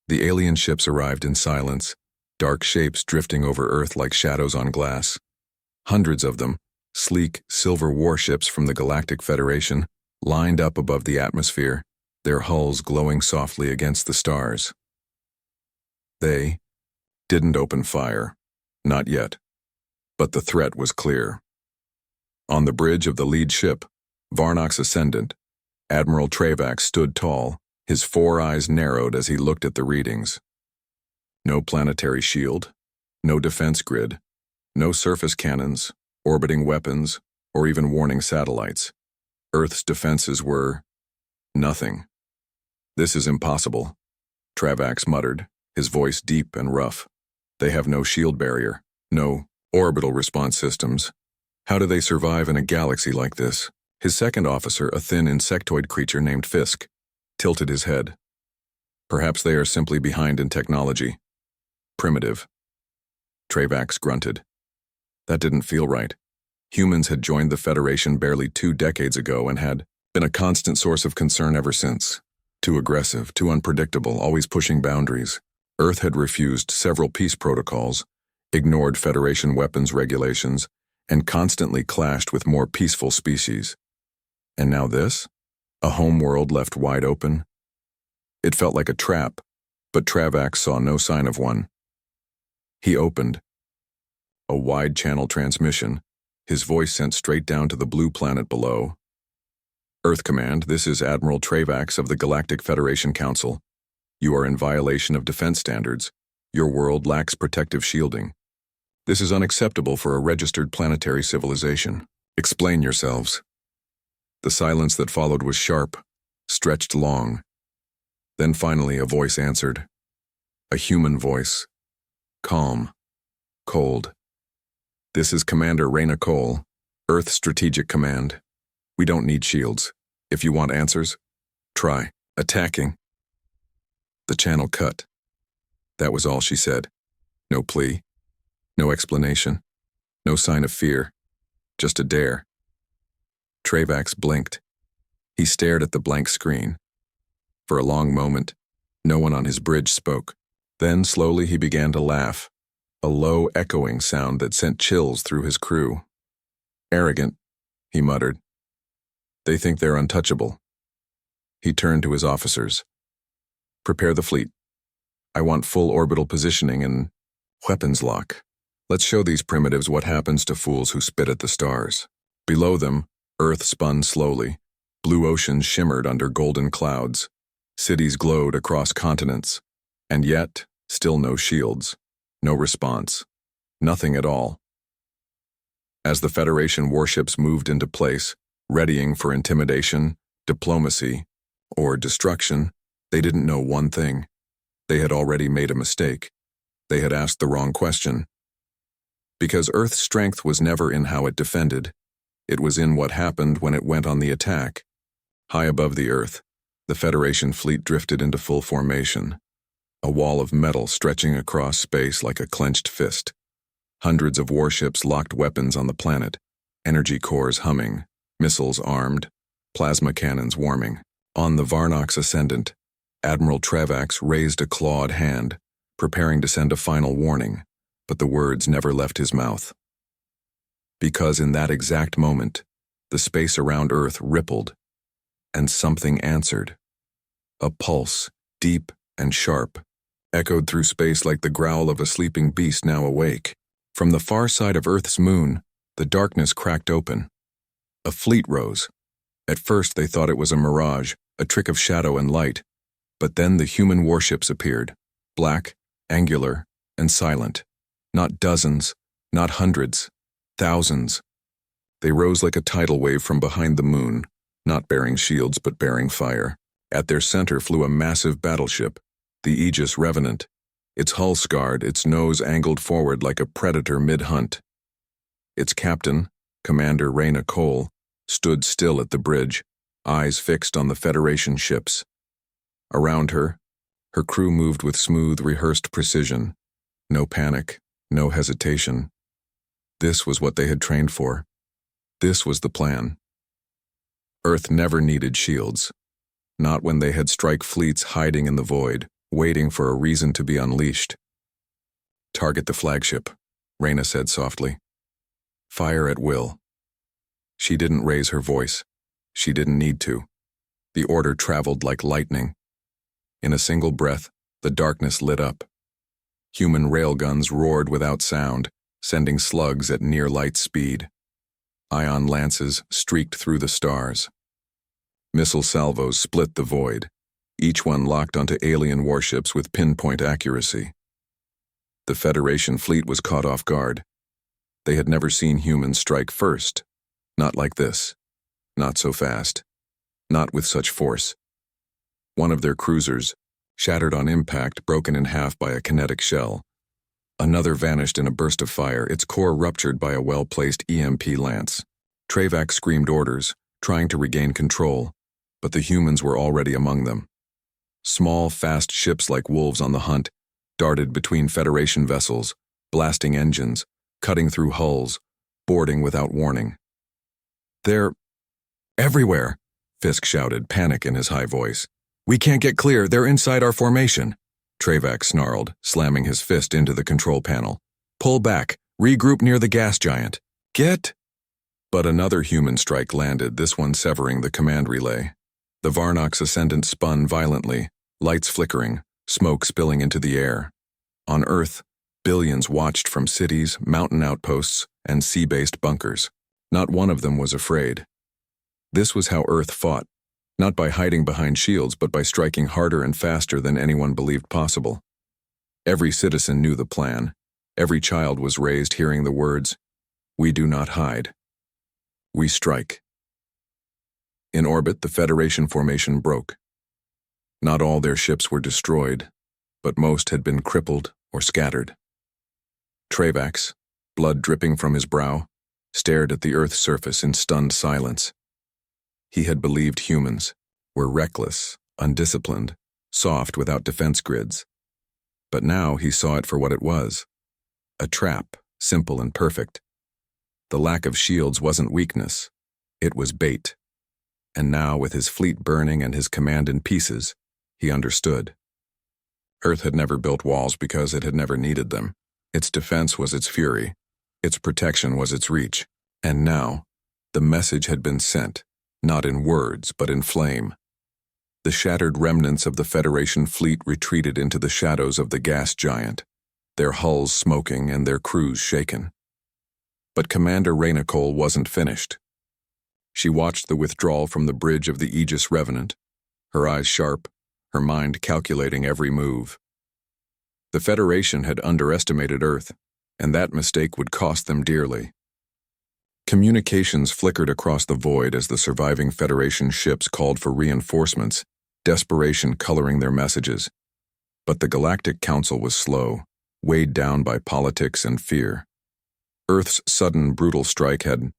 The alien ships arrived in silence, dark shapes drifting over Earth like shadows on glass. Hundreds of them, sleek, silver warships from the Galactic Federation, lined up above the atmosphere, their hulls glowing softly against the stars. They didn't open fire, not yet, but the threat was clear. On the bridge of the lead ship, Varnock's Ascendant, Admiral Travax stood tall, his four eyes narrowed as he looked at the readings. No planetary shield, no defense grid, no surface cannons, orbiting weapons, or even warning satellites. Earth's defenses were nothing. "This is impossible," Travax muttered, his voice deep and rough. "They have no shield barrier, no orbital response systems. How do they survive in a galaxy like this?" His second officer, a thin insectoid creature named Fisk, tilted his head. "Perhaps they are simply behind in technology. Primitive." Travax grunted. That didn't feel right. Humans had joined the Federation barely 2 decades ago and had been a constant source of concern ever since. Too aggressive, too unpredictable, always pushing boundaries. Earth had refused several peace protocols, ignored Federation weapons regulations, and constantly clashed with more peaceful species. And now this? A home world left wide open? It felt like a trap, but Travax saw no sign of one. He opened a wide-channel transmission, his voice sent straight down to the blue planet below. "Earth Command, this is Admiral Travax of the Galactic Federation Council. You are in violation of defense standards. Your world lacks protective shielding. This is unacceptable for a registered planetary civilization. Explain yourselves." The silence that followed was sharp, stretched long. Then finally a voice answered. A human voice. Calm. Cold. "This is Commander Raina Cole, Earth Strategic Command. We don't need shields. If you want answers, try attacking." The channel cut. That was all she said. No plea. No explanation. No sign of fear. Just a dare. Travax blinked. He stared at the blank screen. For a long moment, no one on his bridge spoke. Then slowly he began to laugh, a low echoing sound that sent chills through his crew. "Arrogant," he muttered. "They think they're untouchable." He turned to his officers. "Prepare the fleet. I want full orbital positioning and weapons lock. Let's show these primitives what happens to fools who spit at the stars." Below them, Earth spun slowly. Blue oceans shimmered under golden clouds. Cities glowed across continents. And yet, still no shields. No response. Nothing at all. As the Federation warships moved into place, readying for intimidation, diplomacy, or destruction, they didn't know one thing. They had already made a mistake. They had asked the wrong question. Because Earth's strength was never in how it defended. It was in what happened when it went on the attack. High above the Earth, the Federation fleet drifted into full formation. A wall of metal stretching across space like a clenched fist. Hundreds of warships locked weapons on the planet, energy cores humming, missiles armed, plasma cannons warming. On the Varnock's Ascendant, Admiral Travax raised a clawed hand, preparing to send a final warning, but the words never left his mouth. Because in that exact moment, the space around Earth rippled, and something answered. A pulse, deep and sharp, echoed through space like the growl of a sleeping beast now awake. From the far side of Earth's moon, the darkness cracked open. A fleet rose. At first they thought it was a mirage, a trick of shadow and light, but then the human warships appeared, black, angular, and silent. Not dozens, not hundreds, thousands. They rose like a tidal wave from behind the moon, not bearing shields but bearing fire. At their center flew a massive battleship, the Aegis Revenant, its hull scarred, its nose angled forward like a predator mid-hunt. Its captain, Commander Raina Cole, stood still at the bridge, eyes fixed on the Federation ships. Around her, her crew moved with smooth, rehearsed precision. No panic, no hesitation. This was what they had trained for. This was the plan. Earth never needed shields. Not when they had strike fleets hiding in the void, waiting for a reason to be unleashed. "Target the flagship," Reyna said softly. "Fire at will." She didn't raise her voice. She didn't need to. The order traveled like lightning. In a single breath, the darkness lit up. Human railguns roared without sound, sending slugs at near light speed. Ion lances streaked through the stars. Missile salvos split the void, each one locked onto alien warships with pinpoint accuracy. The Federation fleet was caught off guard. They had never seen humans strike first. Not like this. Not so fast. Not with such force. One of their cruisers, shattered on impact, broken in half by a kinetic shell. Another vanished in a burst of fire, its core ruptured by a well-placed EMP lance. Travax screamed orders, trying to regain control, but the humans were already among them. Small, fast ships like wolves on the hunt darted between Federation vessels, blasting engines, cutting through hulls, boarding without warning. "They're everywhere," Fisk shouted, panic in his high voice. "We can't get clear, they're inside our formation." Travax snarled, slamming his fist into the control panel. "Pull back, regroup near the gas giant. Get—" But another human strike landed, this one severing the command relay. The Varnox Ascendant spun violently, lights flickering, smoke spilling into the air. On Earth, billions watched from cities, mountain outposts, and sea-based bunkers. Not one of them was afraid. This was how Earth fought, not by hiding behind shields, but by striking harder and faster than anyone believed possible. Every citizen knew the plan. Every child was raised hearing the words, "We do not hide. We strike." In orbit, the Federation formation broke. Not all their ships were destroyed, but most had been crippled or scattered. Travax, blood dripping from his brow, stared at the Earth's surface in stunned silence. He had believed humans were reckless, undisciplined, soft without defense grids. But now he saw it for what it was. A trap, simple and perfect. The lack of shields wasn't weakness. It was bait. And now, with his fleet burning and his command in pieces, he understood. Earth had never built walls because it had never needed them. Its defense was its fury. Its protection was its reach. And now, the message had been sent, not in words, but in flame. The shattered remnants of the Federation fleet retreated into the shadows of the gas giant, their hulls smoking and their crews shaken. But Commander Reyna Cole wasn't finished. She watched the withdrawal from the bridge of the Aegis Revenant, her eyes sharp, her mind calculating every move. The Federation had underestimated Earth, and that mistake would cost them dearly. Communications flickered across the void as the surviving Federation ships called for reinforcements, desperation coloring their messages. But the Galactic Council was slow, weighed down by politics and fear. Earth's sudden, brutal strike had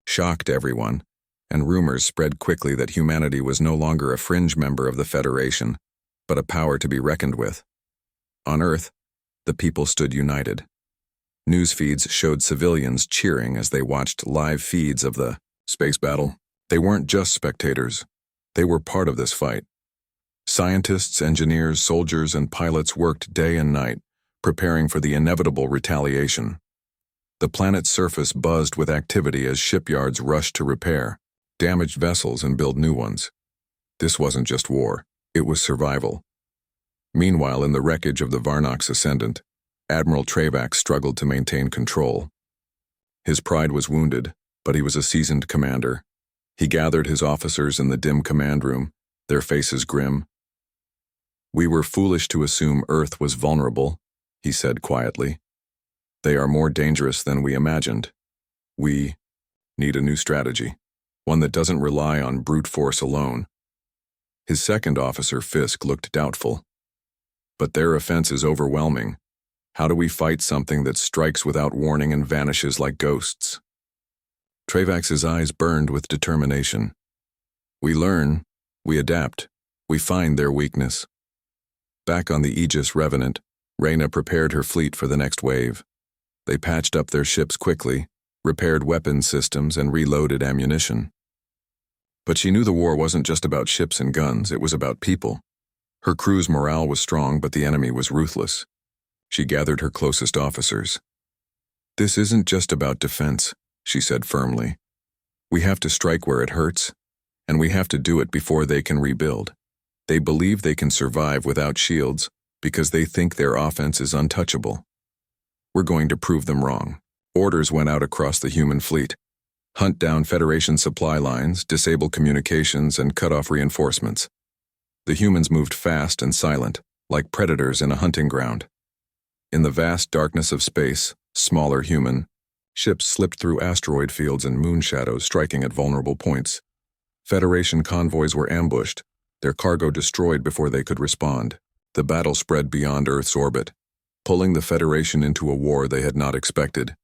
shocked everyone, and rumors spread quickly that humanity was no longer a fringe member of the Federation, but a power to be reckoned with. On Earth, the people stood united. News feeds showed civilians cheering as they watched live feeds of the space battle. They weren't just spectators. They were part of this fight. Scientists, engineers, soldiers, and pilots worked day and night, preparing for the inevitable retaliation. The planet's surface buzzed with activity as shipyards rushed to repair damaged vessels and build new ones. This wasn't just war, it was survival. Meanwhile, in the wreckage of the Varnox Ascendant, Admiral Travax struggled to maintain control. His pride was wounded, but he was a seasoned commander. He gathered his officers in the dim command room, their faces grim. "We were foolish to assume Earth was vulnerable," he said quietly. "They are more dangerous than we imagined. We need a new strategy, one that doesn't rely on brute force alone." His second officer, Fisk, looked doubtful. "But their offense is overwhelming. How do we fight something that strikes without warning and vanishes like ghosts?" Travax's eyes burned with determination. "We learn, we adapt, we find their weakness." Back on the Aegis Revenant, Reyna prepared her fleet for the next wave. They patched up their ships quickly, repaired weapons systems, and reloaded ammunition. But she knew the war wasn't just about ships and guns, it was about people. Her crew's morale was strong, but the enemy was ruthless. She gathered her closest officers. "This isn't just about defense," she said firmly. "We have to strike where it hurts, and we have to do it before they can rebuild. They believe they can survive without shields because they think their offense is untouchable. We're going to prove them wrong." Orders went out across the human fleet. Hunt down Federation supply lines, disable communications, and cut off reinforcements. The humans moved fast and silent, like predators in a hunting ground. In the vast darkness of space, smaller human ships slipped through asteroid fields and moon shadows, striking at vulnerable points. Federation convoys were ambushed, their cargo destroyed before they could respond. The battle spread beyond Earth's orbit, pulling the Federation into a war they had not expected.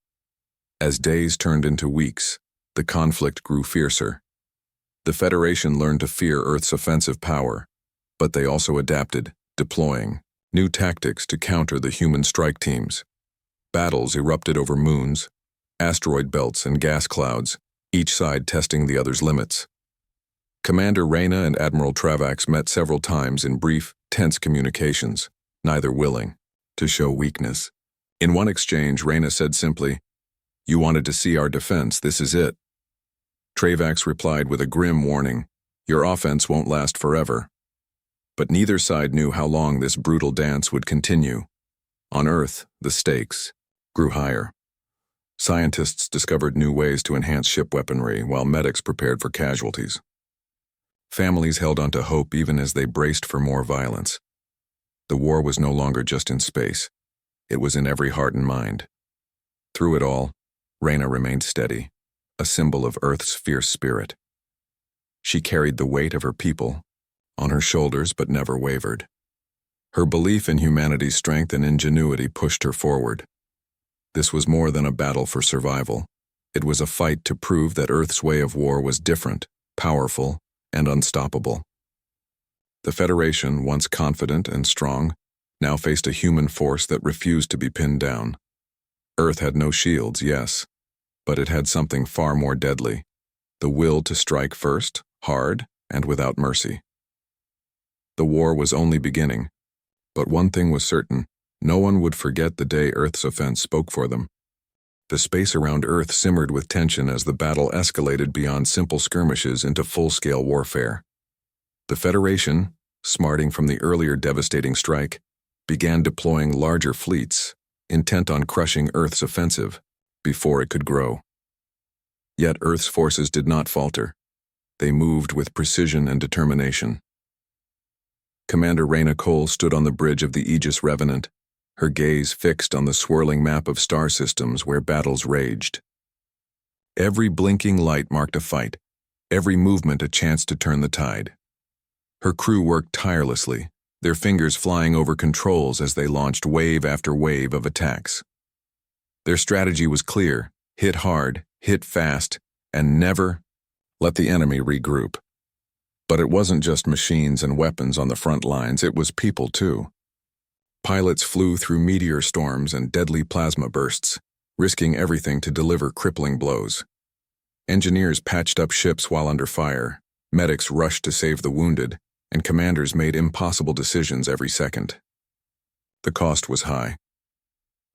As days turned into weeks, the conflict grew fiercer. The Federation learned to fear Earth's offensive power, but they also adapted, deploying new tactics to counter the human strike teams. Battles erupted over moons, asteroid belts, and gas clouds, each side testing the other's limits. Commander Reyna and Admiral Travax met several times in brief, tense communications, neither willing to show weakness. In one exchange, Reyna said simply, "You wanted to see our defense, this is it." Travax replied with a grim warning, "Your offense won't last forever." But neither side knew how long this brutal dance would continue. On Earth, the stakes grew higher. Scientists discovered new ways to enhance ship weaponry, while medics prepared for casualties. Families held onto hope even as they braced for more violence. The war was no longer just in space. It was in every heart and mind. Through it all, Reyna remained steady, a symbol of Earth's fierce spirit. She carried the weight of her people on her shoulders but never wavered. Her belief in humanity's strength and ingenuity pushed her forward. This was more than a battle for survival. It was a fight to prove that Earth's way of war was different, powerful, and unstoppable. The Federation, once confident and strong, now faced a human force that refused to be pinned down. Earth had no shields, yes, but it had something far more deadly: the will to strike first, hard, and without mercy. The war was only beginning, but one thing was certain: no one would forget the day Earth's offense spoke for them. The space around Earth simmered with tension as the battle escalated beyond simple skirmishes into full-scale warfare. The Federation, smarting from the earlier devastating strike, began deploying larger fleets, intent on crushing Earth's offensive before it could grow. Yet Earth's forces did not falter. They moved with precision and determination. Commander Reyna Cole stood on the bridge of the Aegis Revenant, her gaze fixed on the swirling map of star systems where battles raged. Every blinking light marked a fight, every movement a chance to turn the tide. Her crew worked tirelessly, their fingers flying over controls as they launched wave after wave of attacks. Their strategy was clear: hit hard, hit fast, and never let the enemy regroup. But it wasn't just machines and weapons on the front lines, it was people too. Pilots flew through meteor storms and deadly plasma bursts, risking everything to deliver crippling blows. Engineers patched up ships while under fire, medics rushed to save the wounded, and commanders made impossible decisions every second. The cost was high.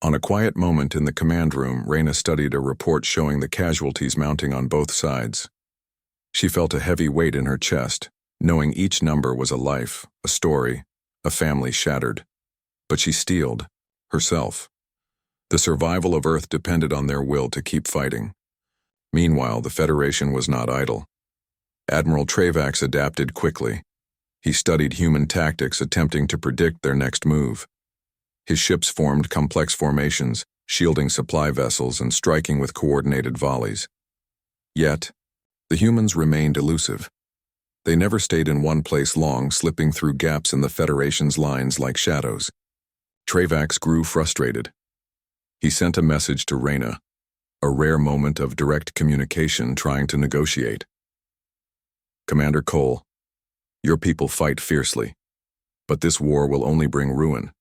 On a quiet moment in the command room, Reyna studied a report showing the casualties mounting on both sides. She felt a heavy weight in her chest, knowing each number was a life, a story, a family shattered. But she steeled herself. The survival of Earth depended on their will to keep fighting. Meanwhile, the Federation was not idle. Admiral Travax adapted quickly. He studied human tactics, attempting to predict their next move. His ships formed complex formations, shielding supply vessels and striking with coordinated volleys. Yet, the humans remained elusive. They never stayed in one place long, slipping through gaps in the Federation's lines like shadows. Travax grew frustrated. He sent a message to Reyna, a rare moment of direct communication, trying to negotiate. "Commander Cole, your people fight fiercely, but this war will only bring ruin.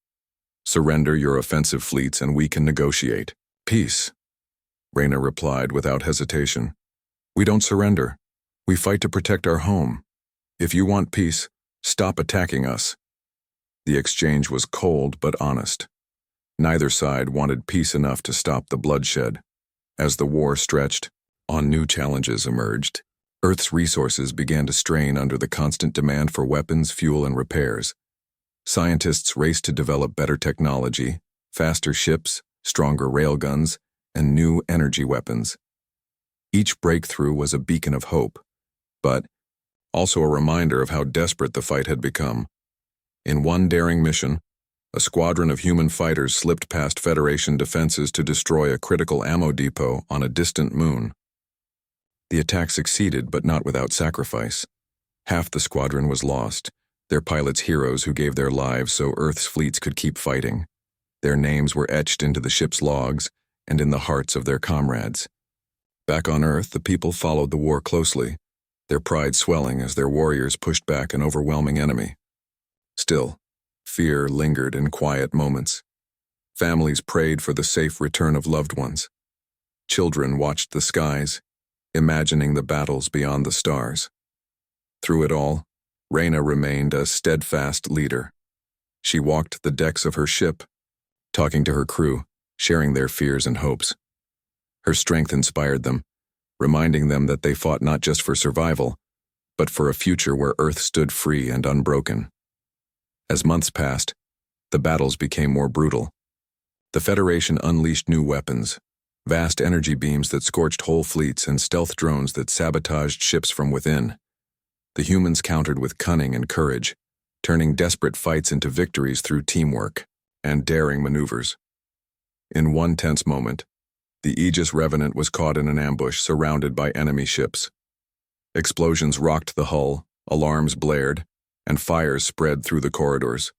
Surrender your offensive fleets and we can negotiate." "Peace," Reyna replied without hesitation. "We don't surrender. We fight to protect our home. If you want peace, stop attacking us." The exchange was cold but honest. Neither side wanted peace enough to stop the bloodshed. As the war stretched on, new challenges emerged. Earth's resources began to strain under the constant demand for weapons, fuel, and repairs. Scientists raced to develop better technology, faster ships, stronger railguns, and new energy weapons. Each breakthrough was a beacon of hope, but also a reminder of how desperate the fight had become. In one daring mission, a squadron of human fighters slipped past Federation defenses to destroy a critical ammo depot on a distant moon. The attack succeeded, but not without sacrifice. Half the squadron was lost, their pilots heroes who gave their lives so Earth's fleets could keep fighting. Their names were etched into the ship's logs and in the hearts of their comrades. Back on Earth, the people followed the war closely, their pride swelling as their warriors pushed back an overwhelming enemy. Still, fear lingered in quiet moments. Families prayed for the safe return of loved ones. Children watched the skies, imagining the battles beyond the stars. Through it all, Reyna remained a steadfast leader. She walked the decks of her ship, talking to her crew, sharing their fears and hopes. Her strength inspired them, reminding them that they fought not just for survival, but for a future where Earth stood free and unbroken. As months passed, the battles became more brutal. The Federation unleashed new weapons, vast energy beams that scorched whole fleets and stealth drones that sabotaged ships from within. The humans countered with cunning and courage, turning desperate fights into victories through teamwork and daring maneuvers. In one tense moment, the Aegis Revenant was caught in an ambush surrounded by enemy ships. Explosions rocked the hull, alarms blared, and fires spread through the corridors.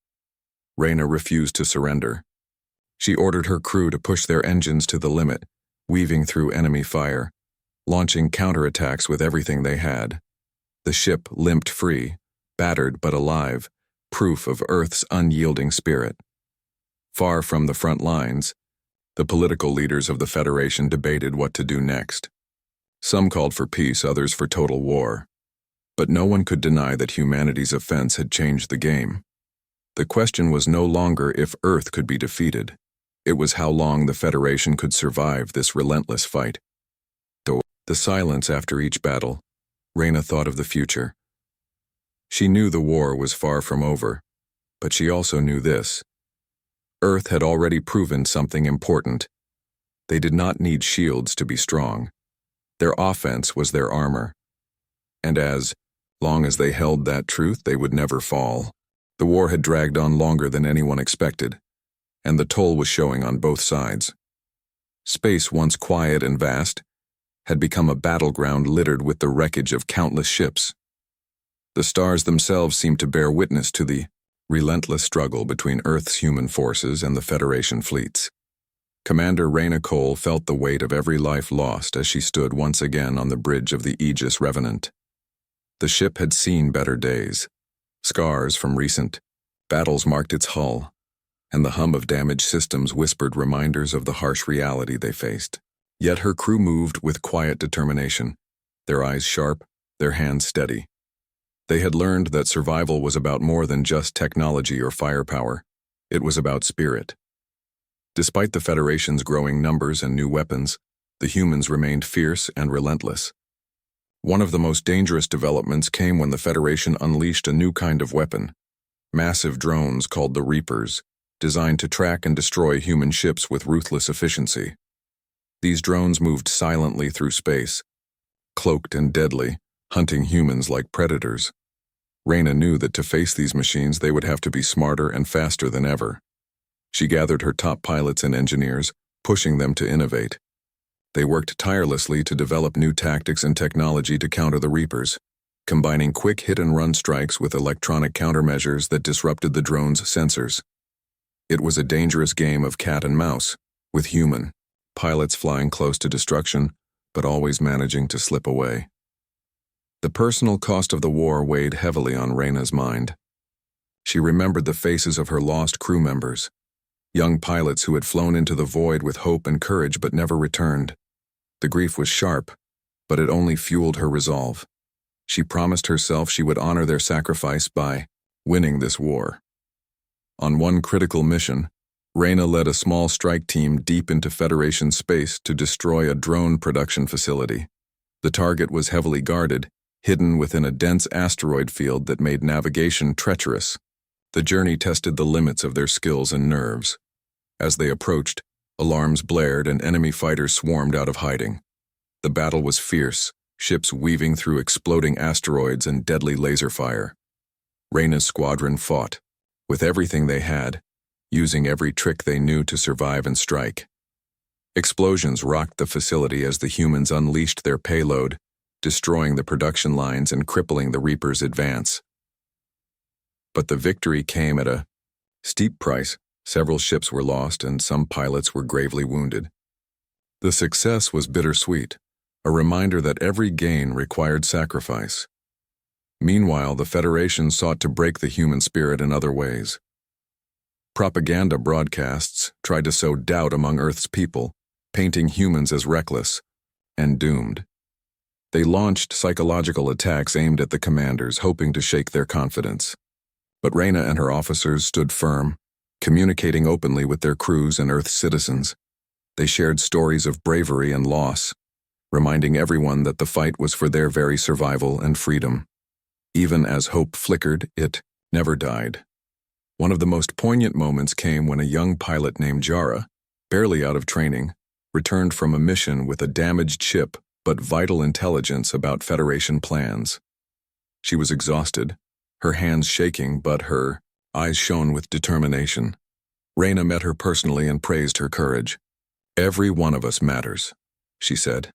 Reyna refused to surrender. She ordered her crew to push their engines to the limit, weaving through enemy fire, launching counterattacks with everything they had. The ship limped free, battered but alive, proof of Earth's unyielding spirit. Far from the front lines, the political leaders of the Federation debated what to do next. Some called for peace, others for total war. But no one could deny that humanity's offense had changed the game. The question was no longer if Earth could be defeated. It was how long the Federation could survive this relentless fight. The silence after each battle, Reyna thought of the future. She knew the war was far from over, but she also knew this. Earth had already proven something important. They did not need shields to be strong. Their offense was their armor. And as long as they held that truth, they would never fall. The war had dragged on longer than anyone expected, and the toll was showing on both sides. Space, once quiet and vast, had become a battleground littered with the wreckage of countless ships. The stars themselves seemed to bear witness to the relentless struggle between Earth's human forces and the Federation fleets. Commander Reyna Cole felt the weight of every life lost as she stood once again on the bridge of the Aegis Revenant. The ship had seen better days. Scars from recent battles marked its hull, and the hum of damaged systems whispered reminders of the harsh reality they faced. Yet her crew moved with quiet determination, their eyes sharp, their hands steady. They had learned that survival was about more than just technology or firepower. It was about spirit. Despite the Federation's growing numbers and new weapons, the humans remained fierce and relentless. One of the most dangerous developments came when the Federation unleashed a new kind of weapon, massive drones called the Reapers, designed to track and destroy human ships with ruthless efficiency. These drones moved silently through space, cloaked and deadly, hunting humans like predators. Reyna knew that to face these machines they would have to be smarter and faster than ever. She gathered her top pilots and engineers, pushing them to innovate. They worked tirelessly to develop new tactics and technology to counter the Reapers, combining quick hit-and-run strikes with electronic countermeasures that disrupted the drone's sensors. It was a dangerous game of cat and mouse, with human pilots flying close to destruction, but always managing to slip away. The personal cost of the war weighed heavily on Reyna's mind. She remembered the faces of her lost crew members, young pilots who had flown into the void with hope and courage but never returned. The grief was sharp, but it only fueled her resolve. She promised herself she would honor their sacrifice by winning this war. On one critical mission, Reyna led a small strike team deep into Federation space to destroy a drone production facility. The target was heavily guarded, hidden within a dense asteroid field that made navigation treacherous. The journey tested the limits of their skills and nerves. As they approached, alarms blared and enemy fighters swarmed out of hiding. The battle was fierce, ships weaving through exploding asteroids and deadly laser fire. Reyna's squadron fought, with everything they had, using every trick they knew to survive and strike. Explosions rocked the facility as the humans unleashed their payload, destroying the production lines and crippling the Reaper's advance. But the victory came at a steep price. Several ships were lost and some pilots were gravely wounded. The success was bittersweet, a reminder that every gain required sacrifice. Meanwhile, the Federation sought to break the human spirit in other ways. Propaganda broadcasts tried to sow doubt among Earth's people, painting humans as reckless and doomed. They launched psychological attacks aimed at the commanders, hoping to shake their confidence. But Reyna and her officers stood firm, communicating openly with their crews and Earth's citizens. They shared stories of bravery and loss, reminding everyone that the fight was for their very survival and freedom. Even as hope flickered, it never died. One of the most poignant moments came when a young pilot named Jara, barely out of training, returned from a mission with a damaged ship but vital intelligence about Federation plans. She was exhausted, her hands shaking, but her eyes shone with determination. Reyna met her personally and praised her courage. "Every one of us matters," she said.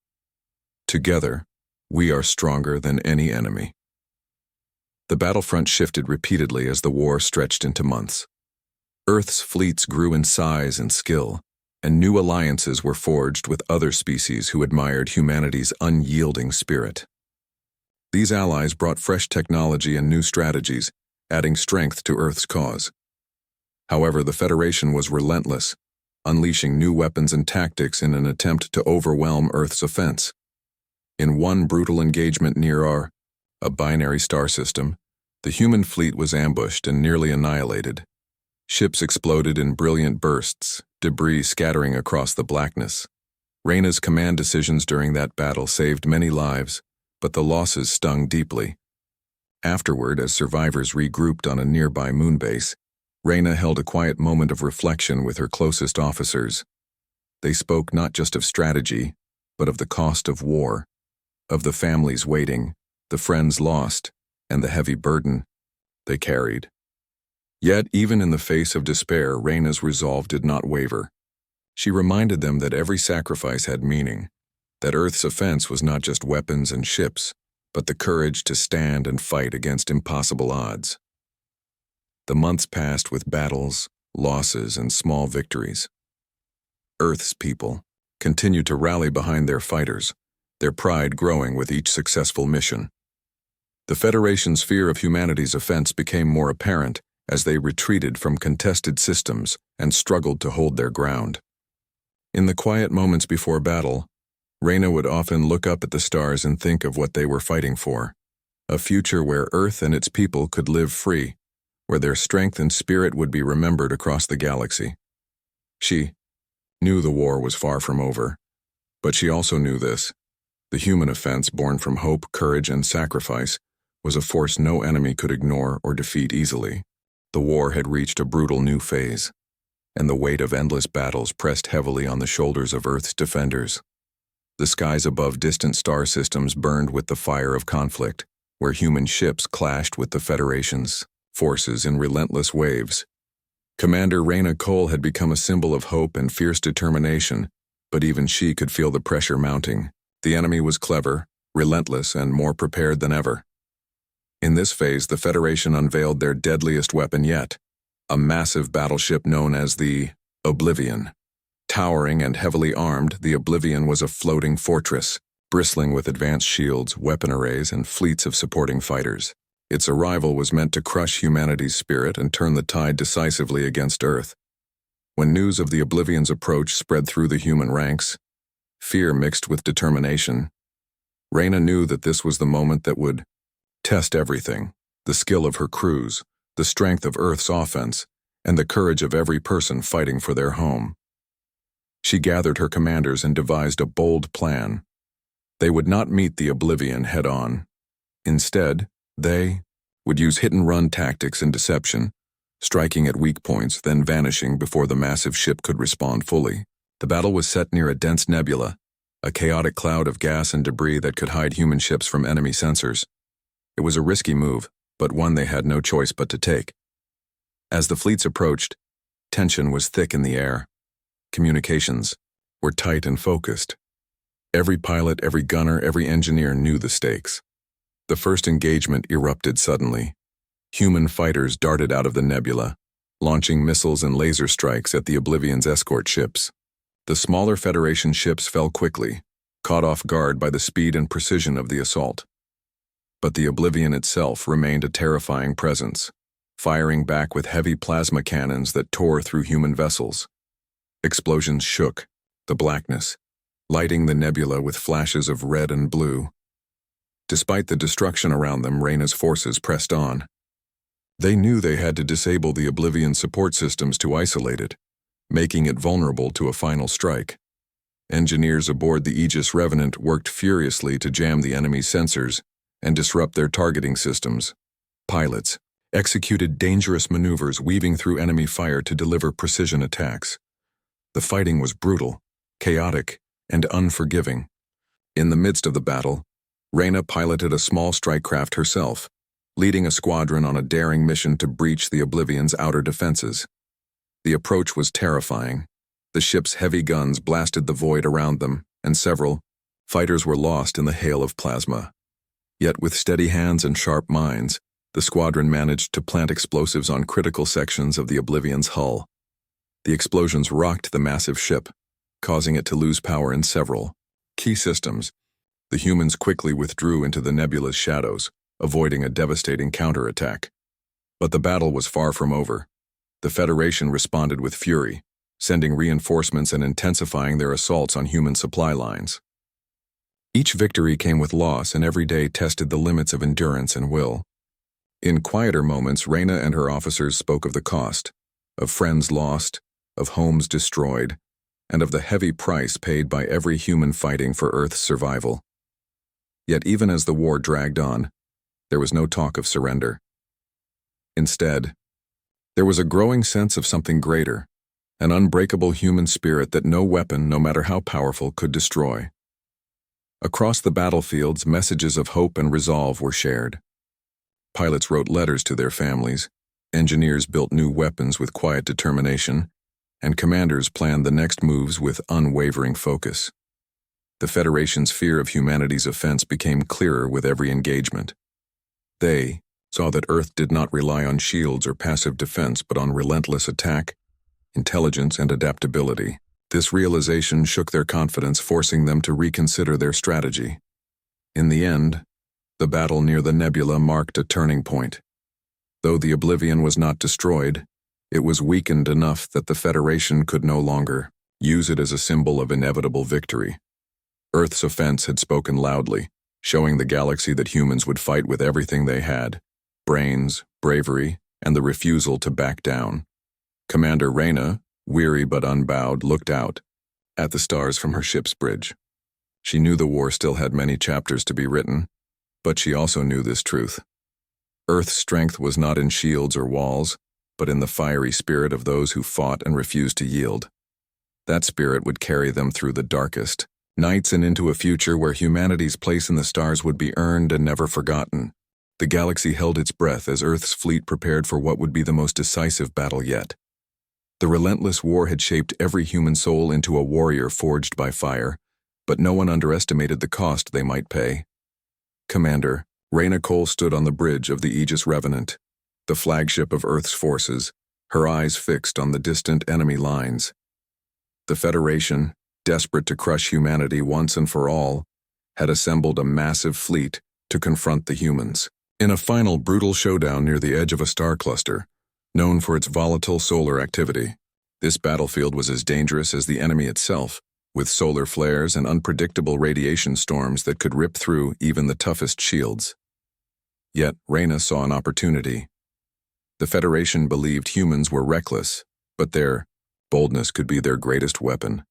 "Together, we are stronger than any enemy." The battlefront shifted repeatedly as the war stretched into months. Earth's fleets grew in size and skill, and new alliances were forged with other species who admired humanity's unyielding spirit. These allies brought fresh technology and new strategies, adding strength to Earth's cause. However, the Federation was relentless, unleashing new weapons and tactics in an attempt to overwhelm Earth's offense. In one brutal engagement near a binary star system, the human fleet was ambushed and nearly annihilated. Ships exploded in brilliant bursts, debris scattering across the blackness. Reyna's command decisions during that battle saved many lives, but the losses stung deeply. Afterward, as survivors regrouped on a nearby moonbase, Reyna held a quiet moment of reflection with her closest officers. They spoke not just of strategy, but of the cost of war, of the families waiting, the friends lost, and the heavy burden they carried. Yet, even in the face of despair, Reyna's resolve did not waver. She reminded them that every sacrifice had meaning, that Earth's offense was not just weapons and ships, but the courage to stand and fight against impossible odds. The months passed with battles, losses, and small victories. Earth's people continued to rally behind their fighters, their pride growing with each successful mission. The Federation's fear of humanity's offense became more apparent as they retreated from contested systems and struggled to hold their ground. In the quiet moments before battle, Reyna would often look up at the stars and think of what they were fighting for, a future where Earth and its people could live free, where their strength and spirit would be remembered across the galaxy. She knew the war was far from over, but she also knew this: the human offense born from hope, courage, and sacrifice was a force no enemy could ignore or defeat easily. The war had reached a brutal new phase, and the weight of endless battles pressed heavily on the shoulders of Earth's defenders. The skies above distant star systems burned with the fire of conflict, where human ships clashed with the Federation's forces in relentless waves. Commander Reyna Cole had become a symbol of hope and fierce determination, but even she could feel the pressure mounting. The enemy was clever, relentless, and more prepared than ever. In this phase, the Federation unveiled their deadliest weapon yet, a massive battleship known as the Oblivion. Towering and heavily armed, the Oblivion was a floating fortress, bristling with advanced shields, weapon arrays, and fleets of supporting fighters. Its arrival was meant to crush humanity's spirit and turn the tide decisively against Earth. When news of the Oblivion's approach spread through the human ranks, fear mixed with determination, Reyna knew that this was the moment that would test everything: the skill of her crews, the strength of Earth's offense, and the courage of every person fighting for their home. She gathered her commanders and devised a bold plan. They would not meet the Oblivion head-on. Instead, they would use hit-and-run tactics and deception, striking at weak points, then vanishing before the massive ship could respond fully. The battle was set near a dense nebula, a chaotic cloud of gas and debris that could hide human ships from enemy sensors. It was a risky move, but one they had no choice but to take. As the fleets approached, tension was thick in the air. Communications were tight and focused. Every pilot, every gunner, every engineer knew the stakes. The first engagement erupted suddenly. Human fighters darted out of the nebula, launching missiles and laser strikes at the Oblivion's escort ships. The smaller Federation ships fell quickly, caught off guard by the speed and precision of the assault. But the Oblivion itself remained a terrifying presence, firing back with heavy plasma cannons that tore through human vessels. Explosions shook the blackness, lighting the nebula with flashes of red and blue. Despite the destruction around them, Reyna's forces pressed on. They knew they had to disable the Oblivion support systems to isolate it, making it vulnerable to a final strike. Engineers aboard the Aegis Revenant worked furiously to jam the enemy's sensors and disrupt their targeting systems. Pilots executed dangerous maneuvers, weaving through enemy fire to deliver precision attacks. The fighting was brutal, chaotic, and unforgiving. In the midst of the battle, Reyna piloted a small strike craft herself, leading a squadron on a daring mission to breach the Oblivion's outer defenses. The approach was terrifying. The ship's heavy guns blasted the void around them, and several fighters were lost in the hail of plasma. Yet with steady hands and sharp minds, the squadron managed to plant explosives on critical sections of the Oblivion's hull. The explosions rocked the massive ship, causing it to lose power in several key systems. The humans quickly withdrew into the nebula's shadows, avoiding a devastating counterattack. But the battle was far from over. The Federation responded with fury, sending reinforcements and intensifying their assaults on human supply lines. Each victory came with loss, and every day tested the limits of endurance and will. In quieter moments, Reyna and her officers spoke of the cost, of friends lost, of homes destroyed, and of the heavy price paid by every human fighting for Earth's survival. Yet even as the war dragged on, there was no talk of surrender. Instead, there was a growing sense of something greater, an unbreakable human spirit that no weapon, no matter how powerful, could destroy. Across the battlefields, messages of hope and resolve were shared. Pilots wrote letters to their families, engineers built new weapons with quiet determination, and commanders planned the next moves with unwavering focus. The Federation's fear of humanity's offense became clearer with every engagement. They saw that Earth did not rely on shields or passive defense, but on relentless attack, intelligence, and adaptability. This realization shook their confidence, forcing them to reconsider their strategy. In the end, the battle near the nebula marked a turning point. Though the Oblivion was not destroyed, it was weakened enough that the Federation could no longer use it as a symbol of inevitable victory. Earth's offense had spoken loudly, showing the galaxy that humans would fight with everything they had: brains, bravery, and the refusal to back down. Commander Reyna, weary but unbowed, looked out at the stars from her ship's bridge. She knew the war still had many chapters to be written, but she also knew this truth. Earth's strength was not in shields or walls, but in the fiery spirit of those who fought and refused to yield. That spirit would carry them through the darkest nights and into a future where humanity's place in the stars would be earned and never forgotten. The galaxy held its breath as Earth's fleet prepared for what would be the most decisive battle yet. The relentless war had shaped every human soul into a warrior forged by fire, but no one underestimated the cost they might pay. Commander Reyna Cole stood on the bridge of the Aegis Revenant, the flagship of Earth's forces, her eyes fixed on the distant enemy lines. The Federation, desperate to crush humanity once and for all, had assembled a massive fleet to confront the humans. In a final brutal showdown near the edge of a star cluster, known for its volatile solar activity, this battlefield was as dangerous as the enemy itself, with solar flares and unpredictable radiation storms that could rip through even the toughest shields. Yet Reyna saw an opportunity. The Federation believed humans were reckless, but their boldness could be their greatest weapon.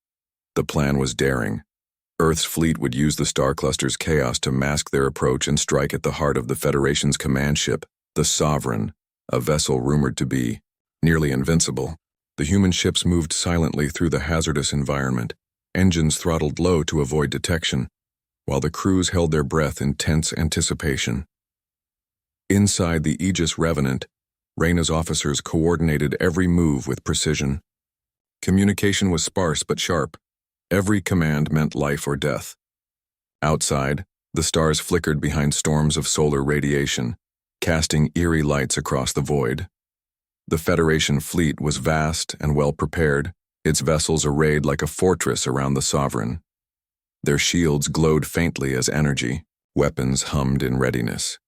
The plan was daring. Earth's fleet would use the star cluster's chaos to mask their approach and strike at the heart of the Federation's command ship, the Sovereign, a vessel rumored to be nearly invincible. The human ships moved silently through the hazardous environment, engines throttled low to avoid detection, while the crews held their breath in tense anticipation. Inside the Aegis Revenant, Reyna's officers coordinated every move with precision. Communication was sparse but sharp. Every command meant life or death. Outside, the stars flickered behind storms of solar radiation, casting eerie lights across the void. The Federation fleet was vast and well prepared, its vessels arrayed like a fortress around the Sovereign. Their shields glowed faintly as energy, weapons hummed in readiness.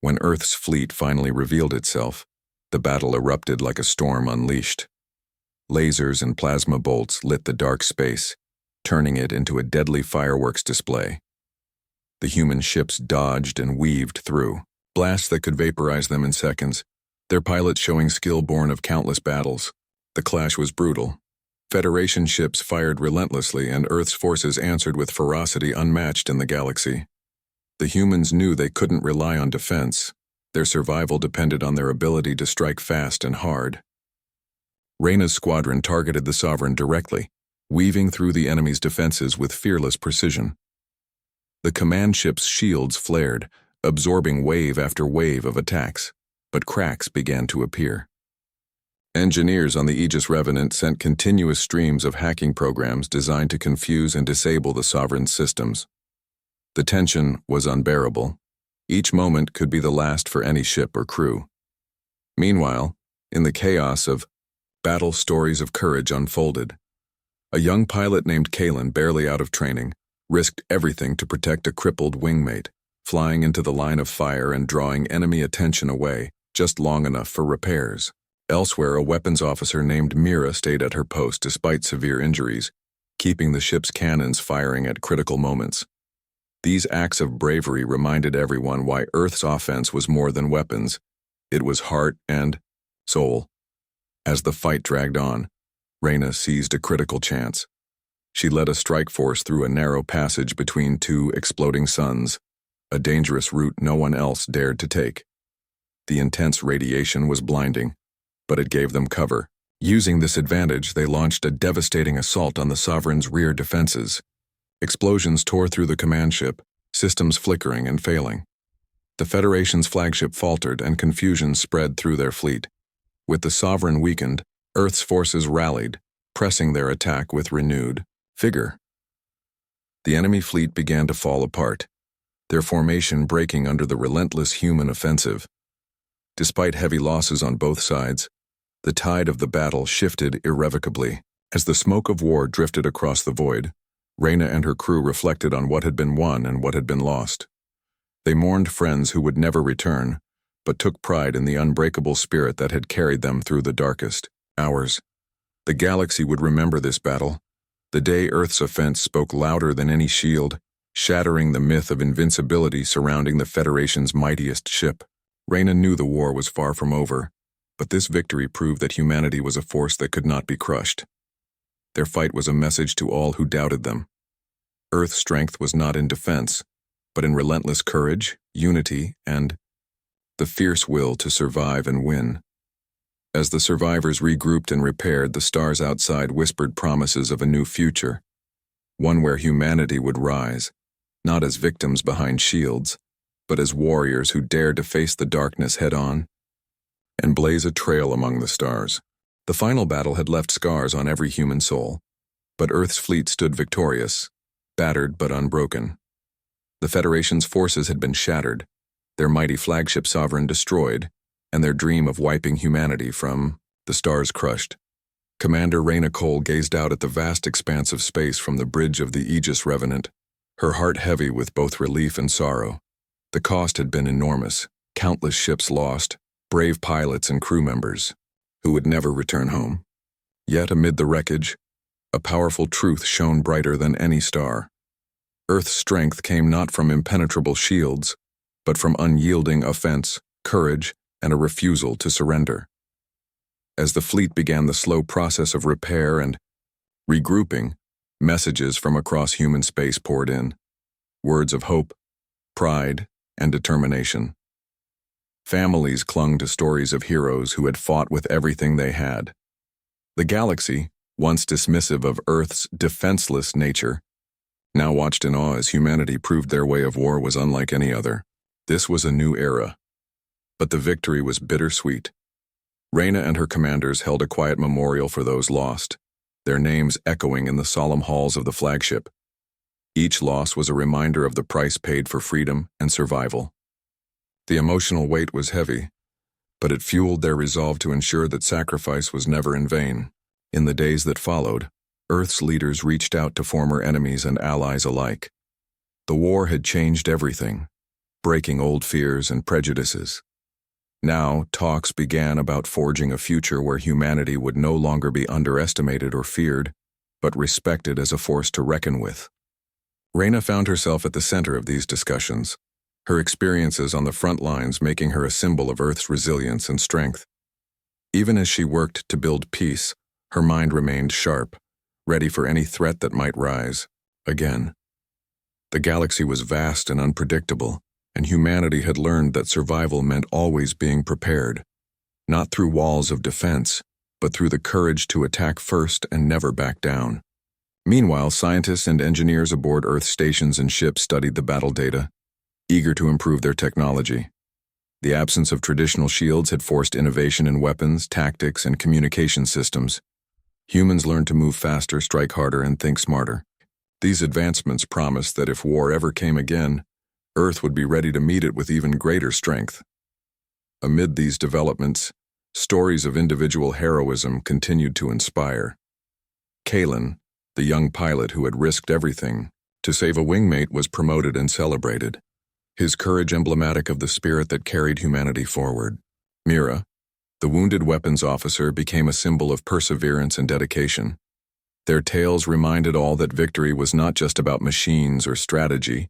When Earth's fleet finally revealed itself, the battle erupted like a storm unleashed. Lasers and plasma bolts lit the dark space, turning it into a deadly fireworks display. The human ships dodged and weaved through, blasts that could vaporize them in seconds, their pilots showing skill born of countless battles. The clash was brutal. Federation ships fired relentlessly, and Earth's forces answered with ferocity unmatched in the galaxy. The humans knew they couldn't rely on defense. Their survival depended on their ability to strike fast and hard. Reyna's squadron targeted the Sovereign directly, weaving through the enemy's defenses with fearless precision. The command ship's shields flared, absorbing wave after wave of attacks, but cracks began to appear. Engineers on the Aegis Revenant sent continuous streams of hacking programs designed to confuse and disable the Sovereign's systems. The tension was unbearable. Each moment could be the last for any ship or crew. Meanwhile, in the chaos of battle, stories of courage unfolded. A young pilot named Kalen, barely out of training, risked everything to protect a crippled wingmate, flying into the line of fire and drawing enemy attention away just long enough for repairs. Elsewhere, a weapons officer named Mira stayed at her post despite severe injuries, keeping the ship's cannons firing at critical moments. These acts of bravery reminded everyone why Earth's offense was more than weapons. It was heart and soul. As the fight dragged on, Reyna seized a critical chance. She led a strike force through a narrow passage between two exploding suns, a dangerous route no one else dared to take. The intense radiation was blinding, but it gave them cover. Using this advantage, they launched a devastating assault on the Sovereign's rear defenses. Explosions tore through the command ship, systems flickering and failing. The Federation's flagship faltered, and confusion spread through their fleet. With the Sovereign weakened, Earth's forces rallied, pressing their attack with renewed vigor. The enemy fleet began to fall apart, their formation breaking under the relentless human offensive. Despite heavy losses on both sides, the tide of the battle shifted irrevocably. As the smoke of war drifted across the void, Reyna and her crew reflected on what had been won and what had been lost. They mourned friends who would never return, but took pride in the unbreakable spirit that had carried them through the darkest hours. The galaxy would remember this battle, the day Earth's offense spoke louder than any shield, shattering the myth of invincibility surrounding the Federation's mightiest ship. Reyna knew the war was far from over, but this victory proved that humanity was a force that could not be crushed. Their fight was a message to all who doubted them. Earth's strength was not in defense, but in relentless courage, unity, and the fierce will to survive and win. As the survivors regrouped and repaired, the stars outside whispered promises of a new future, one where humanity would rise, not as victims behind shields, but as warriors who dared to face the darkness head-on and blaze a trail among the stars. The final battle had left scars on every human soul, but Earth's fleet stood victorious, battered but unbroken. The Federation's forces had been shattered, their mighty flagship Sovereign destroyed, and their dream of wiping humanity from the stars crushed. Commander Reyna Cole gazed out at the vast expanse of space from the bridge of the Aegis Revenant, her heart heavy with both relief and sorrow. The cost had been enormous, countless ships lost, brave pilots and crew members who would never return home. Yet amid the wreckage, a powerful truth shone brighter than any star. Earth's strength came not from impenetrable shields, but from unyielding offense, courage, and a refusal to surrender. As the fleet began the slow process of repair and regrouping, messages from across human space poured in. Words of hope, pride, and determination. Families clung to stories of heroes who had fought with everything they had. The galaxy, once dismissive of Earth's defenseless nature, now watched in awe as humanity proved their way of war was unlike any other. This was a new era. But the victory was bittersweet. Reyna and her commanders held a quiet memorial for those lost, their names echoing in the solemn halls of the flagship. Each loss was a reminder of the price paid for freedom and survival. The emotional weight was heavy, but it fueled their resolve to ensure that sacrifice was never in vain. In the days that followed, Earth's leaders reached out to former enemies and allies alike. The war had changed everything, breaking old fears and prejudices. Now, talks began about forging a future where humanity would no longer be underestimated or feared, but respected as a force to reckon with. Reyna found herself at the center of these discussions, her experiences on the front lines making her a symbol of Earth's resilience and strength. Even as she worked to build peace, her mind remained sharp, ready for any threat that might rise again. The galaxy was vast and unpredictable, and humanity had learned that survival meant always being prepared, not through walls of defense, but through the courage to attack first and never back down. Meanwhile, scientists and engineers aboard Earth stations and ships studied the battle data, eager to improve their technology. The absence of traditional shields had forced innovation in weapons, tactics, and communication systems. Humans learned to move faster, strike harder, and think smarter. These advancements promised that if war ever came again, Earth would be ready to meet it with even greater strength. Amid these developments, stories of individual heroism continued to inspire. Kalen, the young pilot who had risked everything to save a wingmate, was promoted and celebrated, his courage emblematic of the spirit that carried humanity forward. Mira, the wounded weapons officer, became a symbol of perseverance and dedication. Their tales reminded all that victory was not just about machines or strategy.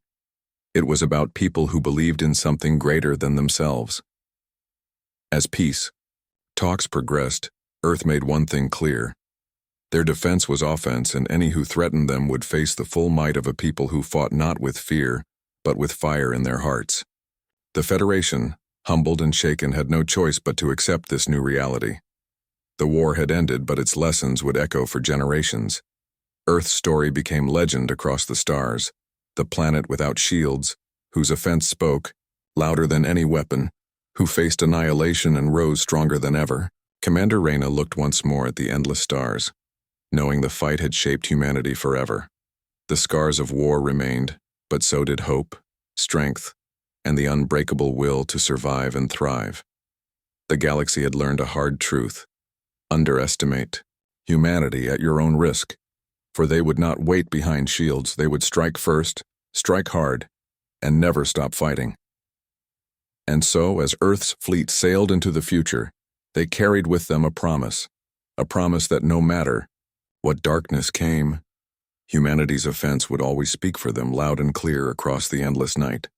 It was about people who believed in something greater than themselves. As peace talks progressed, Earth made one thing clear. Their defense was offense, and any who threatened them would face the full might of a people who fought not with fear, but with fire in their hearts. The Federation, humbled and shaken, had no choice but to accept this new reality. The war had ended, but its lessons would echo for generations. Earth's story became legend across the stars, the planet without shields, whose offense spoke, louder than any weapon, who faced annihilation and rose stronger than ever. Commander Reyna looked once more at the endless stars, knowing the fight had shaped humanity forever. The scars of war remained, but so did hope, strength, and the unbreakable will to survive and thrive. The galaxy had learned a hard truth: underestimate humanity at your own risk, for they would not wait behind shields. They would strike first, strike hard, and never stop fighting. And so, as Earth's fleet sailed into the future, they carried with them a promise that no matter what darkness came, humanity's offense would always speak for them loud and clear across the endless night.